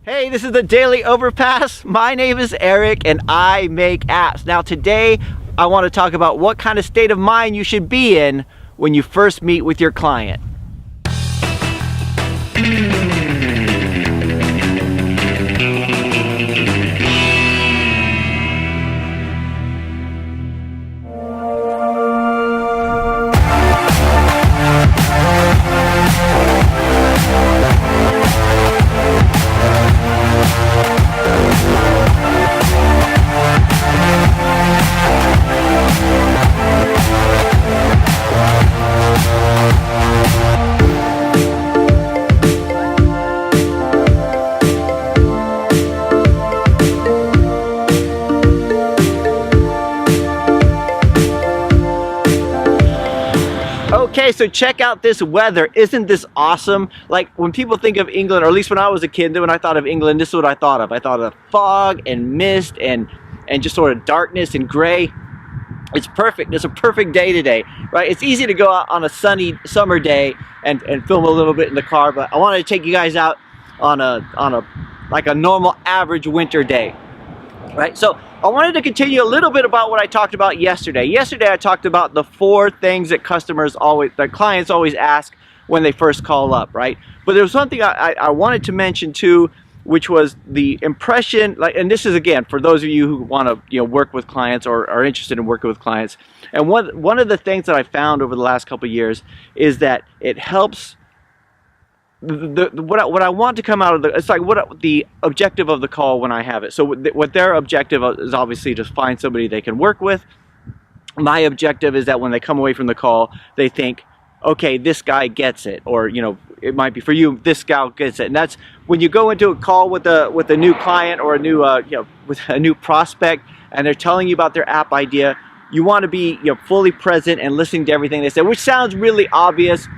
Hey, this is the Daily Overpass. My name is Eric and I make apps. Now today I want to talk about what kind of state of mind you should be in when you first meet with your client. Okay, so check out this weather. Isn't this awesome? Like when people think of England, or at least when I was a kid, when I thought of England, this is what I thought of. I thought of fog and mist and just sort of darkness and gray. It's perfect. It's a perfect day today, right? It's easy to go out on a sunny summer day and film a little bit in the car, but I wanted to take you guys out on a like a normal average winter day. Right, so I wanted to continue a little bit about what I talked about yesterday. Yesterday I talked about the 4 things that clients always ask when they first call up, right? But there was something I wanted to mention too, which was the impression, and this is again for those of you who want to work with clients or are interested in working with clients. And one of the things that I found over the last couple of years is that it helps. What I want to come out of it's like what the objective of the call when I have it. So what their objective is obviously to find somebody they can work with. My objective is that when they come away from the call, they think, okay, this guy gets it, or it might be for you, this gal gets it. And that's when you go into a call with a new client or a new with a new prospect, and they're telling you about their app idea. You want to be fully present and listening to everything they say, which sounds really obvious.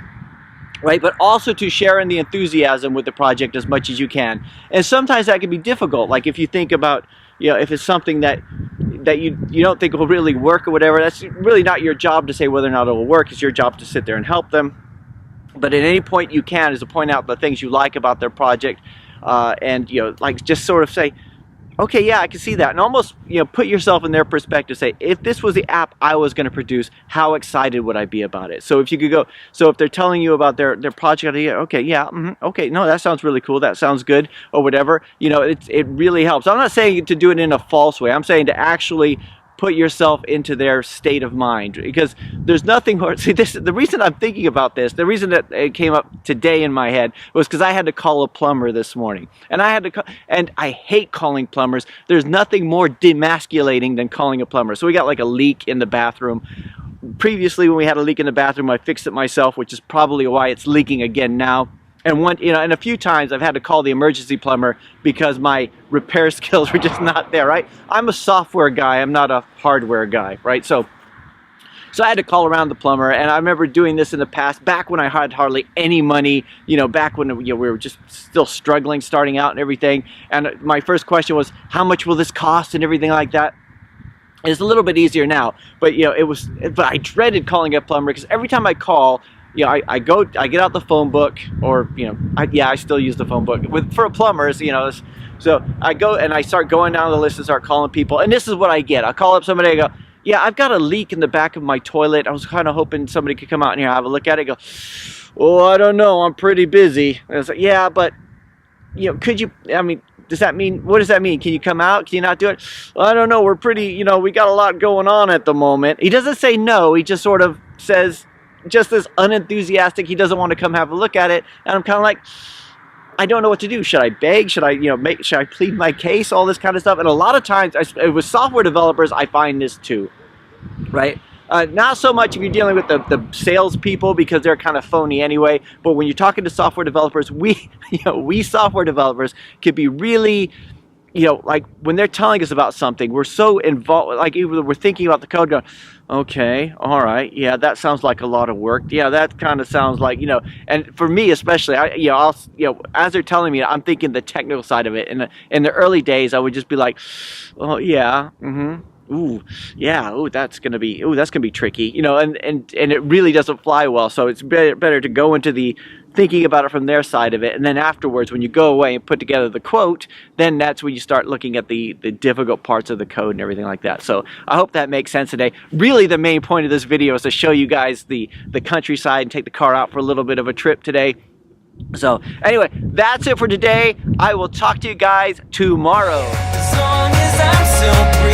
Right, but also to share in the enthusiasm with the project as much as you can. And sometimes that can be difficult. Like if you think about, if it's something that you don't think will really work or whatever, that's really not your job to say whether or not it will work. It's your job to sit there and help them. But at any point you can is to point out the things you like about their project, and like just sort of say, okay, yeah, I can see that, and almost put yourself in their perspective. Say, if this was the app I was going to produce, how excited would I be about it? So if you could go, so if they're telling you about their project idea, okay, yeah, okay, no, that sounds really cool, that sounds good, or whatever. It really helps. I'm not saying to do it in a false way. I'm saying to actually put yourself into their state of mind, because there's nothing more. See, the reason I'm thinking about this, the reason that it came up today in my head was because I had to call a plumber this morning, and I hate calling plumbers. There's nothing more demasculating than calling a plumber. So we got like a leak in the bathroom. Previously, when we had a leak in the bathroom, I fixed it myself, which is probably why it's leaking again now. And and a few times I've had to call the emergency plumber because my repair skills were just not there, right? I'm a software guy, I'm not a hardware guy, right? So I had to call around the plumber, and I remember doing this in the past, back when I had hardly any money, back when we were just still struggling, starting out and everything. And my first question was, how much will this cost and everything like that? It's a little bit easier now, but but I dreaded calling a plumber because every time I call, I get out the phone book, or I still use the phone book for plumbers, so I go and I start going down the list and start calling people, and this is what I get. I'll call up somebody, I go, yeah, I've got a leak in the back of my toilet. I was kind of hoping somebody could come out in here and have a look at it. Go, oh, I don't know, I'm pretty busy. And I was like, yeah, but could you, does that mean, what does that mean? Can you come out? Can you not do it? Well, I don't know, we're pretty, we got a lot going on at the moment. He doesn't say no, he just sort of says, just as unenthusiastic, he doesn't want to come have a look at it. And I'm kind of like, I don't know what to do. Should I beg? Should I, should I plead my case? All this kind of stuff. And a lot of times, with software developers, I find this too, right? Not so much if you're dealing with the salespeople, because they're kind of phony anyway. But when you're talking to software developers, we software developers could be really, like when they're telling us about something, we're so involved, like we're thinking about the code, going, okay, all right, yeah, that sounds like a lot of work. Yeah, that kind of sounds like, and for me especially, as they're telling me, I'm thinking the technical side of it. And in the early days, I would just be like, oh yeah, ooh, yeah, ooh, that's gonna be tricky, and it really doesn't fly well. So it's better to go into the thinking about it from their side of it, and then afterwards when you go away and put together the quote, then that's when you start looking at the difficult parts of the code and everything like that. So I hope that makes sense today. Really the main point of this video is to show you guys the countryside and take the car out for a little bit of a trip today. So anyway, that's it for today. I will talk to you guys tomorrow. As long as I'm still breathing.